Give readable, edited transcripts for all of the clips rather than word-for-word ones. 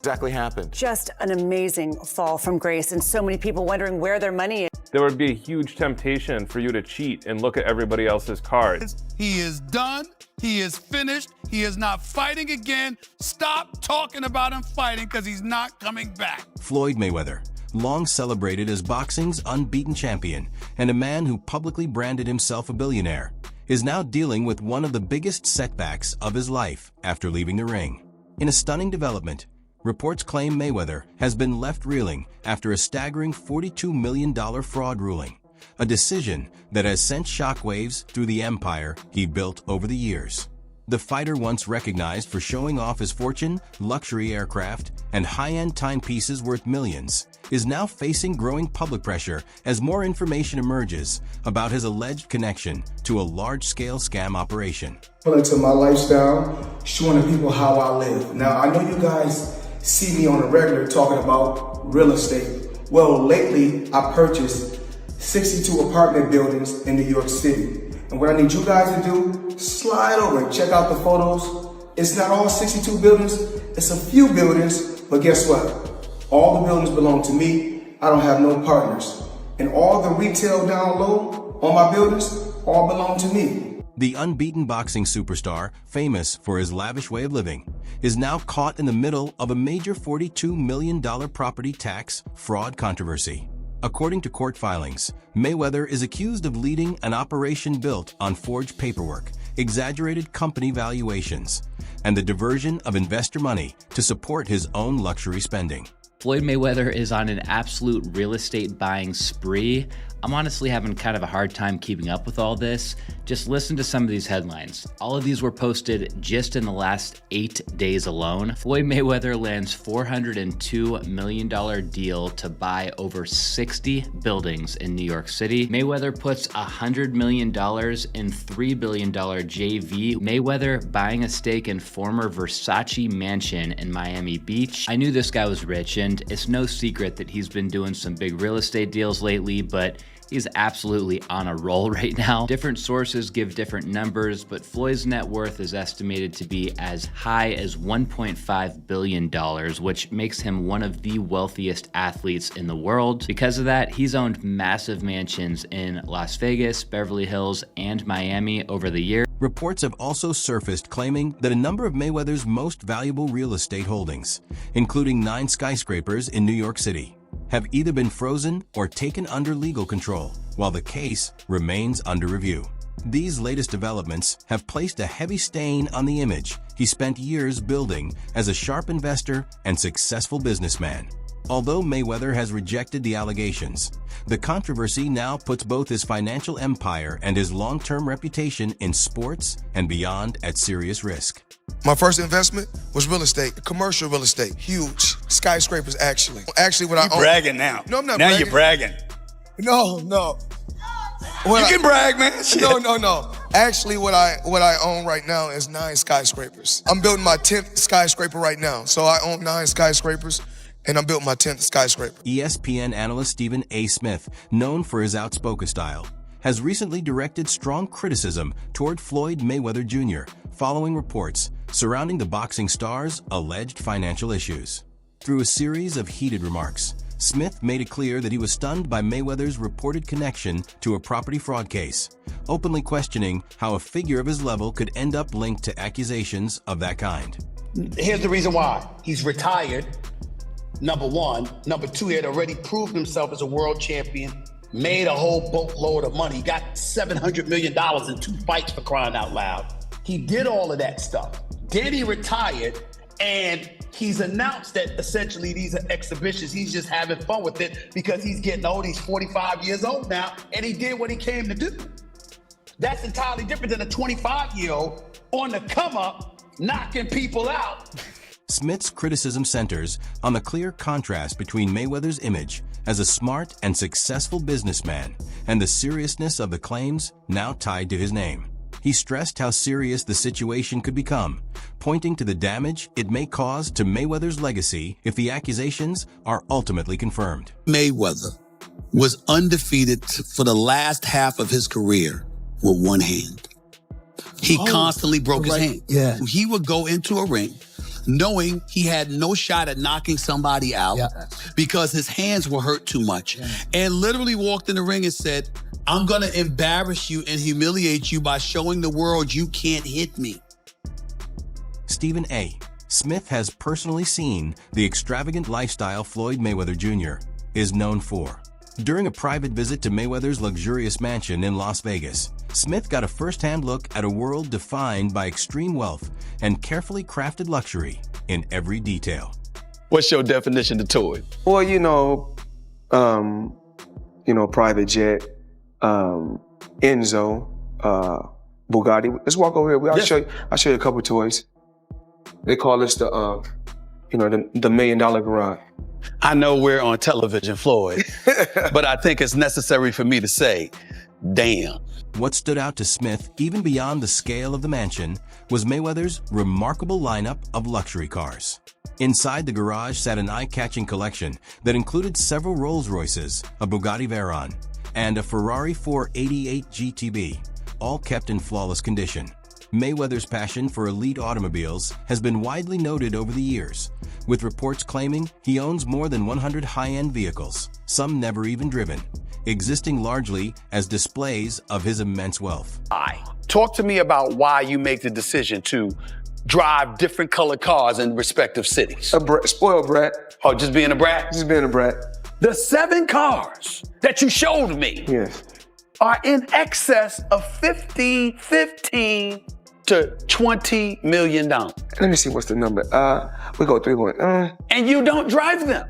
exactly happened? Just an amazing fall from grace, and so many people wondering where their money is. There would be a huge temptation for you to cheat and look at everybody else's cards. He is done. He is finished. He is not fighting again. Stop talking about him fighting because he's not coming back. Floyd Mayweather, long celebrated as boxing's unbeaten champion and a man who publicly branded himself a billionaire, is now dealing with one of the biggest setbacks of his life after leaving the ring. In a stunning development, reports claim Mayweather has been left reeling after a staggering $42 million fraud ruling, a decision that has sent shockwaves through the empire he built over the years. The fighter, once recognized for showing off his fortune, luxury aircraft, and high-end timepieces worth millions, is now facing growing public pressure as more information emerges about his alleged connection to a large-scale scam operation. Into my lifestyle, showing the people how I live. Now, I know you guys see me on a regular talking about real estate. Well, lately, I purchased 62 apartment buildings in New York City. And what I need you guys to do, slide over and check out the photos. It's not all 62 buildings, it's a few buildings, but guess what? All the buildings belong to me. I don't have no partners. And all the retail down low on my buildings all belong to me. The unbeaten boxing superstar, famous for his lavish way of living, is now caught in the middle of a major $42 million property tax fraud controversy. According to court filings, Mayweather is accused of leading an operation built on forged paperwork, exaggerated company valuations, and the diversion of investor money to support his own luxury spending. Floyd Mayweather is on an absolute real estate buying spree. I'm honestly having kind of a hard time keeping up with all this. Just listen to some of these headlines. All of these were posted just in the last 8 days alone. Floyd Mayweather lands $402 million deal to buy over 60 buildings in New York City. Mayweather puts $100 million in $3 billion JV. Mayweather buying a stake in former Versace mansion in Miami Beach. I knew this guy was rich, and it's no secret that he's been doing some big real estate deals lately, but he's absolutely on a roll right now. Different sources give different numbers, but Floyd's net worth is estimated to be as high as $1.5 billion, which makes him one of the wealthiest athletes in the world. Because of that, he's owned massive mansions in Las Vegas, Beverly Hills, and Miami over the years. Reports have also surfaced claiming that a number of Mayweather's most valuable real estate holdings, including 9 skyscrapers in New York City, have either been frozen or taken under legal control, while the case remains under review. These latest developments have placed a heavy stain on the image he spent years building as a sharp investor and successful businessman. Although Mayweather has rejected the allegations, the controversy now puts both his financial empire and his long-term reputation in sports and beyond at serious risk. My first investment was real estate, commercial real estate, huge. Skyscrapers, actually. Actually, what I own. You're bragging now. No, I'm not now bragging. You're bragging. No. You can brag, man. Shit. No. Actually, what I own right now is 9 skyscrapers. I'm building my 10th skyscraper right now. So I own 9 skyscrapers, and I'm building my 10th skyscraper. ESPN analyst Stephen A. Smith, known for his outspoken style, has recently directed strong criticism toward Floyd Mayweather Jr. following reports surrounding the boxing star's alleged financial issues. Through a series of heated remarks, Smith made it clear that he was stunned by Mayweather's reported connection to a property fraud case, openly questioning how a figure of his level could end up linked to accusations of that kind. Here's the reason why. He's retired, number one. Number two, he had already proved himself as a world champion, made a whole boatload of money, got $700 million in 2 fights, for crying out loud. He did all of that stuff. Then he retired, and he's announced that essentially these are exhibitions. He's just having fun with it because he's getting old. He's 45 years old now, and he did what he came to do. That's entirely different than a 25-year-old on the come up, knocking people out. Smith's criticism centers on the clear contrast between Mayweather's image as a smart and successful businessman and the seriousness of the claims now tied to his name. He stressed how serious the situation could become, pointing to the damage it may cause to Mayweather's legacy if the accusations are ultimately confirmed. Mayweather was undefeated for the last half of his career with one hand. He constantly broke his hand. Yeah. He would go into a ring, knowing he had no shot at knocking somebody out because his hands were hurt too much, and literally walked in the ring and said, I'm gonna embarrass you and humiliate you by showing the world you can't hit me. Stephen A. Smith has personally seen the extravagant lifestyle Floyd Mayweather Jr. is known for. During a private visit to Mayweather's luxurious mansion in Las Vegas, Smith got a first-hand look at a world defined by extreme wealth and carefully crafted luxury in every detail. What's your definition of toy? Well, private jet, Enzo, Bugatti. Let's walk over here. I'll show you a couple toys. They call this the $1 million garage. I know we're on television, Floyd, but I think it's necessary for me to say, damn. What stood out to Smith, even beyond the scale of the mansion, was Mayweather's remarkable lineup of luxury cars. Inside the garage sat an eye-catching collection that included several Rolls-Royces, a Bugatti Veyron, and a Ferrari 488 GTB, all kept in flawless condition. Mayweather's passion for elite automobiles has been widely noted over the years, with reports claiming he owns more than 100 high-end vehicles, some never even driven, existing largely as displays of his immense wealth. Talk to me about why you make the decision to drive different colored cars in respective cities. Spoiled brat. Oh, just being a brat? Just being a brat. The 7 cars that you showed me are in excess of $15 to $20 million. Let me see what's the number. We go 3 and you don't drive them.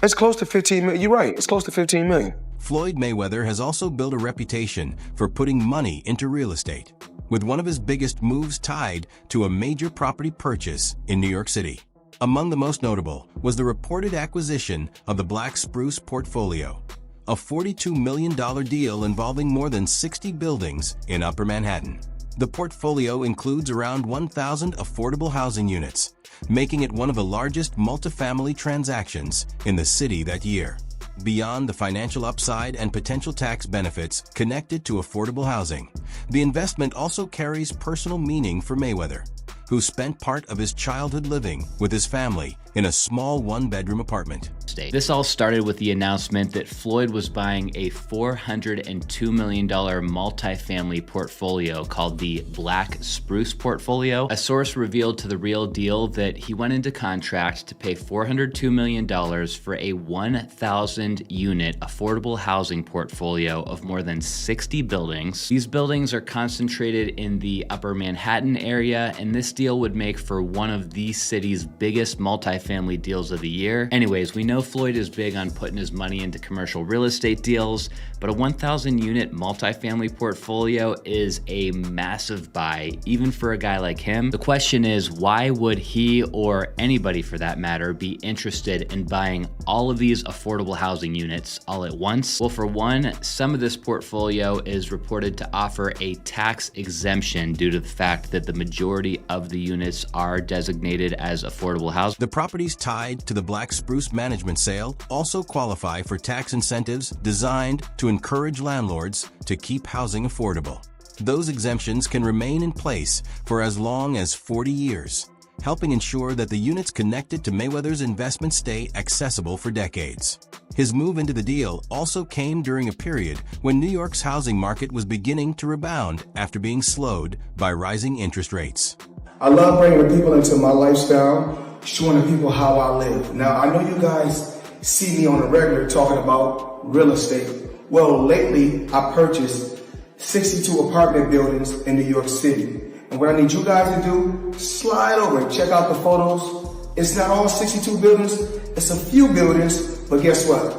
It's close to 15 million. You're right. It's close to 15 million. Floyd Mayweather has also built a reputation for putting money into real estate, with one of his biggest moves tied to a major property purchase in New York City. Among the most notable was the reported acquisition of the Black Spruce portfolio, a $42 million deal involving more than 60 buildings in Upper Manhattan. The portfolio includes around 1,000 affordable housing units, making it one of the largest multifamily transactions in the city that year. Beyond the financial upside and potential tax benefits connected to affordable housing, the investment also carries personal meaning for Mayweather, who spent part of his childhood living with his family in a small one-bedroom apartment. This all started with the announcement that Floyd was buying a $402 million multifamily portfolio called the Black Spruce portfolio. A source revealed to The Real Deal that he went into contract to pay $402 million for a 1,000-unit affordable housing portfolio of more than 60 buildings. These buildings are concentrated in the Upper Manhattan area, and this deal would make for one of the city's biggest multifamily deals of the year. Anyways, we know Floyd is big on putting his money into commercial real estate deals, but a 1,000-unit multifamily portfolio is a massive buy, even for a guy like him. The question is, why would he, or anybody for that matter, be interested in buying all of these affordable housing units all at once? Well, for one, some of this portfolio is reported to offer a tax exemption due to the fact that the majority of the units are designated as affordable housing. The properties tied to the Black Spruce management sale also qualify for tax incentives designed to encourage landlords to keep housing affordable. Those exemptions can remain in place for as long as 40 years, helping ensure that the units connected to Mayweather's investment stay accessible for decades. His move into the deal also came during a period when New York's housing market was beginning to rebound after being slowed by rising interest rates. I love bringing the people into my lifestyle, showing the people how I live. Now, I know you guys see me on a regular talking about real estate. Well, lately, I purchased 62 apartment buildings in New York City. And what I need you guys to do, slide over and check out the photos. It's not all 62 buildings, it's a few buildings, but guess what?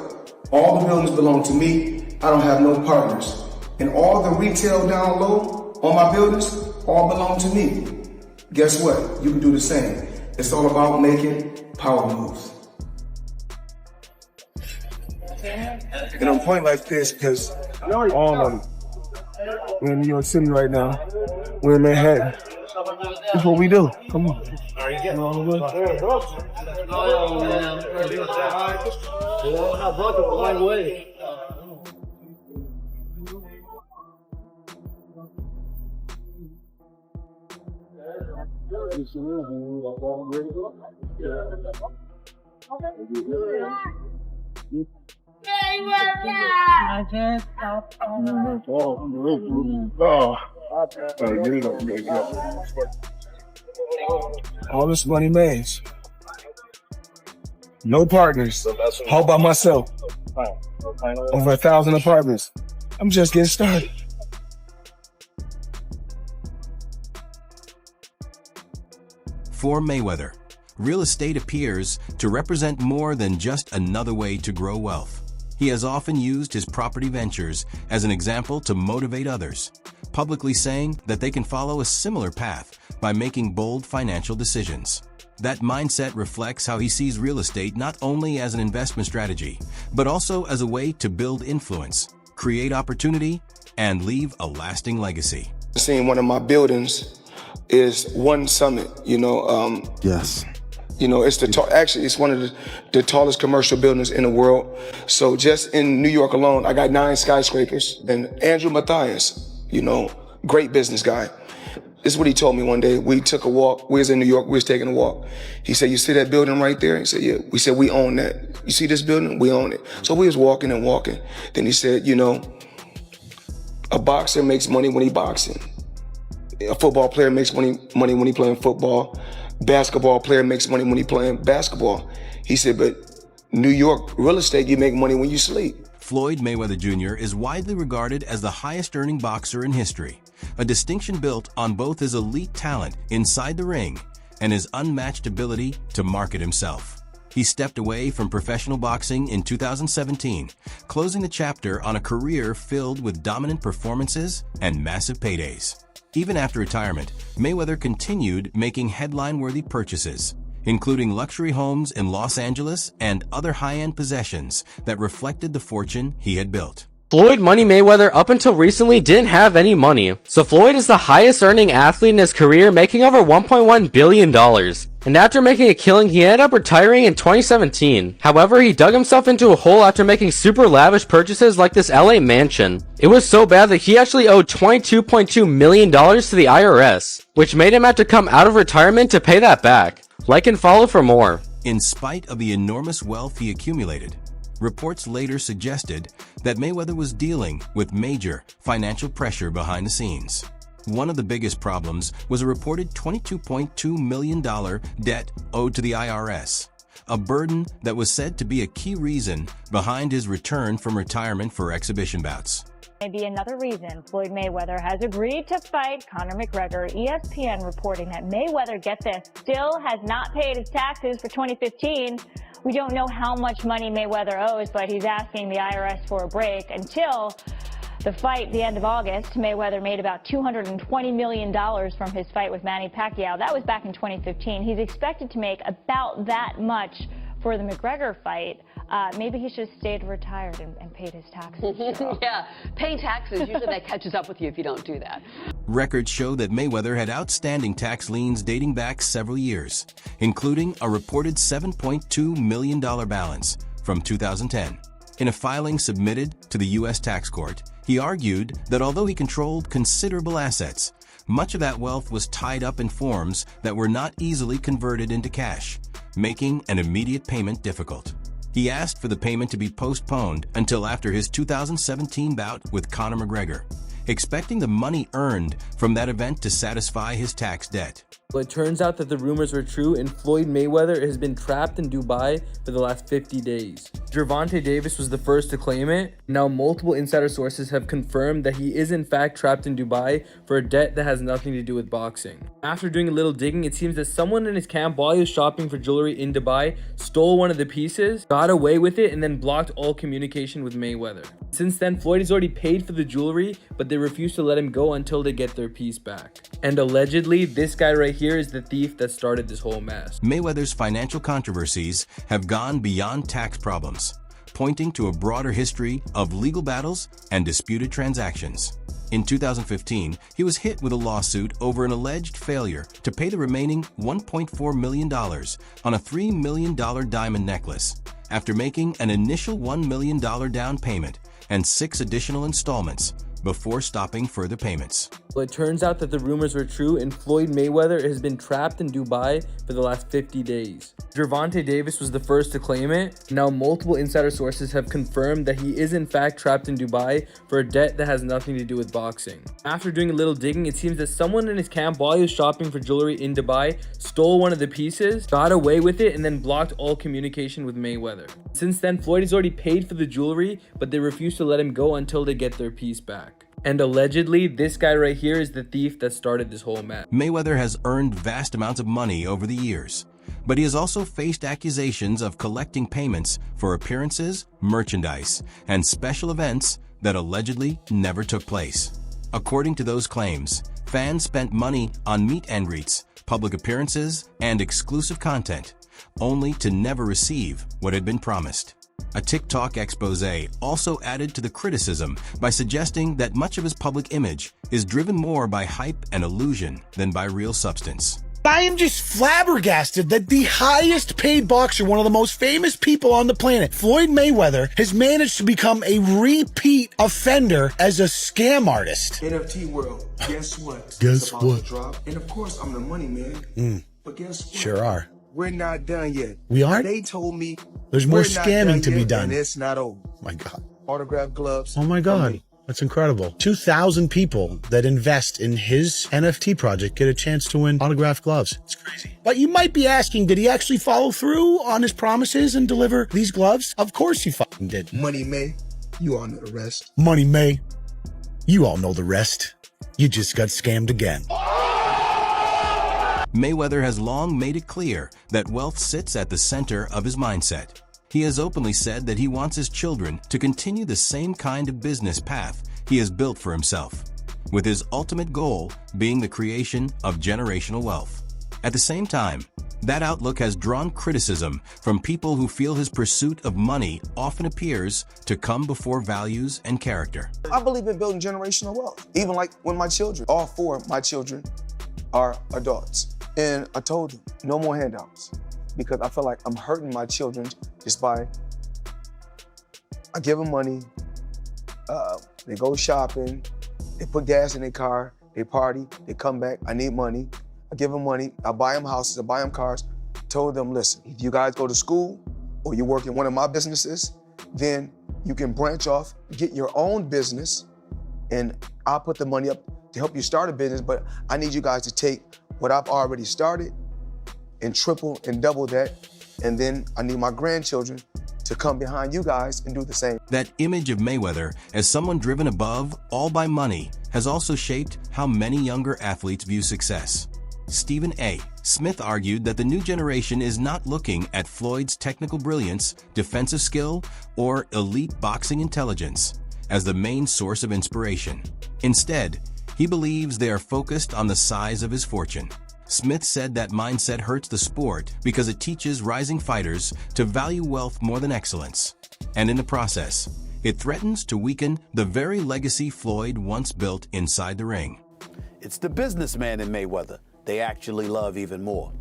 All the buildings belong to me. I don't have no partners. And all the retail down low on my buildings all belong to me. Guess what? You can do the same. It's all about making power moves. And I'm pointing like this because all of them. We're in New York City right now. We're in Manhattan. That's what we do. Come on. Are you getting all the way? Oh, man. I brought the right way. All this money made. No partners. All by myself. Over 1,000 apartments. I'm just getting started. For Mayweather, real estate appears to represent more than just another way to grow wealth. He has often used his property ventures as an example to motivate others, publicly saying that they can follow a similar path by making bold financial decisions. That mindset reflects how he sees real estate not only as an investment strategy, but also as a way to build influence, create opportunity, and leave a lasting legacy. Seeing one of my buildings is One Summit, Yes. It's one of the tallest commercial buildings in the world. So just in New York alone, I got 9 skyscrapers. And Andrew Mathias, great business guy. This is what he told me one day. We took a walk. We was in New York. We was taking a walk. He said, "You see that building right there?" He said, "Yeah." We said, "We own that. You see this building? We own it." So we was walking and walking. Then he said, a boxer makes money when he boxing. A football player makes money when he playing football. Basketball player makes money when he playing basketball. He said, but New York real estate, you make money when you sleep. Floyd Mayweather Jr. is widely regarded as the highest-earning boxer in history, a distinction built on both his elite talent inside the ring and his unmatched ability to market himself. He stepped away from professional boxing in 2017, closing the chapter on a career filled with dominant performances and massive paydays. Even after retirement, Mayweather continued making headline-worthy purchases, including luxury homes in Los Angeles and other high-end possessions that reflected the fortune he had built. Floyd Money Mayweather up until recently didn't have any money, so Floyd is the highest earning athlete in his career, making over $1.1 billion. And after making a killing, he ended up retiring in 2017. However, he dug himself into a hole after making super lavish purchases like this LA mansion. It was so bad that he actually owed $22.2 million to the IRS, which made him have to come out of retirement to pay that back. Like and follow for more. In spite of the enormous wealth he accumulated, reports later suggested that Mayweather was dealing with major financial pressure behind the scenes. One of the biggest problems was a reported $22.2 million debt owed to the IRS, a burden that was said to be a key reason behind his return from retirement for exhibition bouts. Maybe another reason Floyd Mayweather has agreed to fight Conor McGregor. ESPN reporting that Mayweather, get this, still has not paid his taxes for 2015. We don't know how much money Mayweather owes, but he's asking the IRS for a break. Until the fight, the end of August, Mayweather made about $220 million from his fight with Manny Pacquiao. That was back in 2015. He's expected to make about that much for the McGregor fight. Maybe he should have stayed retired and paid his taxes. Yeah, pay taxes. Usually that catches up with you if you don't do that. Records show that Mayweather had outstanding tax liens dating back several years, including a reported $7.2 million balance from 2010. In a filing submitted to the U.S. tax court, he argued that although he controlled considerable assets, much of that wealth was tied up in forms that were not easily converted into cash, making an immediate payment difficult. He asked for the payment to be postponed until after his 2017 bout with Conor McGregor, expecting the money earned from that event to satisfy his tax debt. Well, it turns out that the rumors were true, and Floyd Mayweather has been trapped in Dubai for the last 50 days. Gervonta Davis was the first to claim it. Now multiple insider sources have confirmed that he is in fact trapped in Dubai for a debt that has nothing to do with boxing. After doing a little digging, it seems that someone in his camp, while he was shopping for jewelry in Dubai, stole one of the pieces, got away with it, and then blocked all communication with Mayweather. Since then, Floyd has already paid for the jewelry, but they refuse to let him go until they get their piece back. And allegedly, this guy right here is the thief that started this whole mess. Mayweather's financial controversies have gone beyond tax problems, pointing to a broader history of legal battles and disputed transactions. In 2015, he was hit with a lawsuit over an alleged failure to pay the remaining $1.4 million on a $3 million diamond necklace, after making an initial $1 million down payment and 6 additional installments before stopping further payments. Well, it turns out that the rumors were true, and Floyd Mayweather has been trapped in Dubai for the last 50 days. Gervonta Davis was the first to claim it. Now, multiple insider sources have confirmed that he is in fact trapped in Dubai for a debt that has nothing to do with boxing. After doing a little digging, it seems that someone in his camp, while he was shopping for jewelry in Dubai, stole one of the pieces, got away with it, and then blocked all communication with Mayweather. Since then, Floyd has already paid for the jewelry, but they refuse to let him go until they get their piece back. And allegedly, this guy right here is the thief that started this whole mess. Mayweather has earned vast amounts of money over the years, but he has also faced accusations of collecting payments for appearances, merchandise, and special events that allegedly never took place. According to those claims, fans spent money on meet and greets, public appearances, and exclusive content, only to never receive what had been promised. A TikTok expose also added to the criticism by suggesting that much of his public image is driven more by hype and illusion than by real substance. I am just flabbergasted that the highest paid boxer, one of the most famous people on the planet, Floyd Mayweather, has managed to become a repeat offender as a scam artist. NFT world, guess what? Guess what? Drop. And of course, I'm the money man. But guess what? Sure are. We're not done yet. We aren't? They told me there's more scamming to be done. And it's not over. My God. Autograph gloves. Oh my God. That's incredible. 2,000 people that invest in his NFT project get a chance to win autographed gloves. It's crazy. But you might be asking, did he actually follow through on his promises and deliver these gloves? Of course he fucking did. Money May, you all know the rest. Money May, you all know the rest. You just got scammed again. Mayweather has long made it clear that wealth sits at the center of his mindset. He has openly said that he wants his children to continue the same kind of business path he has built for himself, with his ultimate goal being the creation of generational wealth. At the same time, that outlook has drawn criticism from people who feel his pursuit of money often appears to come before values and character. I believe in building generational wealth. Even like when my children, all four of my children are adults. And I told them, no more handouts. Because I feel like I'm hurting my children just by, I give them money, they go shopping, they put gas in their car, they party, they come back, I need money. I give them money, I buy them houses, I buy them cars. Told them, listen, if you guys go to school or you work in one of my businesses, then you can branch off, get your own business, and I'll put the money up to help you start a business, but I need you guys to take what I've already started and triple and double that, and then I need my grandchildren to come behind you guys and do the same. That image of Mayweather as someone driven above all by money has also shaped how many younger athletes view success. Stephen A. Smith argued that the new generation is not looking at Floyd's technical brilliance, defensive skill, or elite boxing intelligence as the main source of inspiration. Instead, he believes they are focused on the size of his fortune. Smith said that mindset hurts the sport because it teaches rising fighters to value wealth more than excellence. And in the process, it threatens to weaken the very legacy Floyd once built inside the ring. It's the businessman in Mayweather they actually love even more.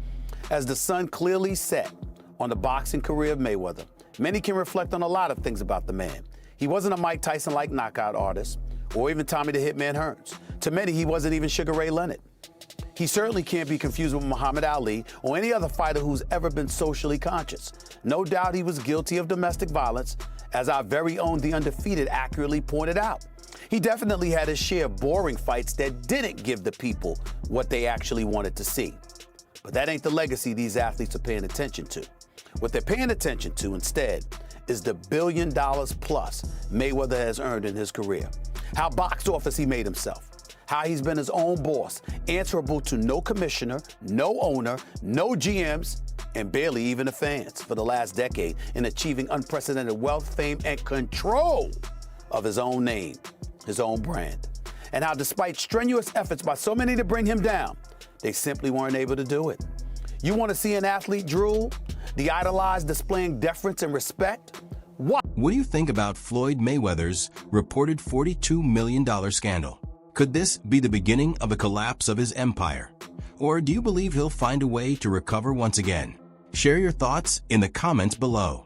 As the sun clearly set on the boxing career of Mayweather, many can reflect on a lot of things about the man. He wasn't a Mike Tyson-like knockout artist, or even Tommy the Hitman Hearns. To many, he wasn't even Sugar Ray Leonard. He certainly can't be confused with Muhammad Ali or any other fighter who's ever been socially conscious. No doubt he was guilty of domestic violence, as our very own The Undefeated accurately pointed out. He definitely had his share of boring fights that didn't give the people what they actually wanted to see. But that ain't the legacy these athletes are paying attention to. What they're paying attention to instead is the $1 billion plus Mayweather has earned in his career. How box office he made himself. How he's been his own boss, answerable to no commissioner, no owner, no GMs, and barely even the fans for the last decade in achieving unprecedented wealth, fame, and control of his own name, his own brand. And how despite strenuous efforts by so many to bring him down, they simply weren't able to do it. You want to see an athlete drool? The idolized displaying deference and respect? What do you think about Floyd Mayweather's reported $42 million scandal? Could this be the beginning of a collapse of his empire? Or do you believe he'll find a way to recover once again? Share your thoughts in the comments below.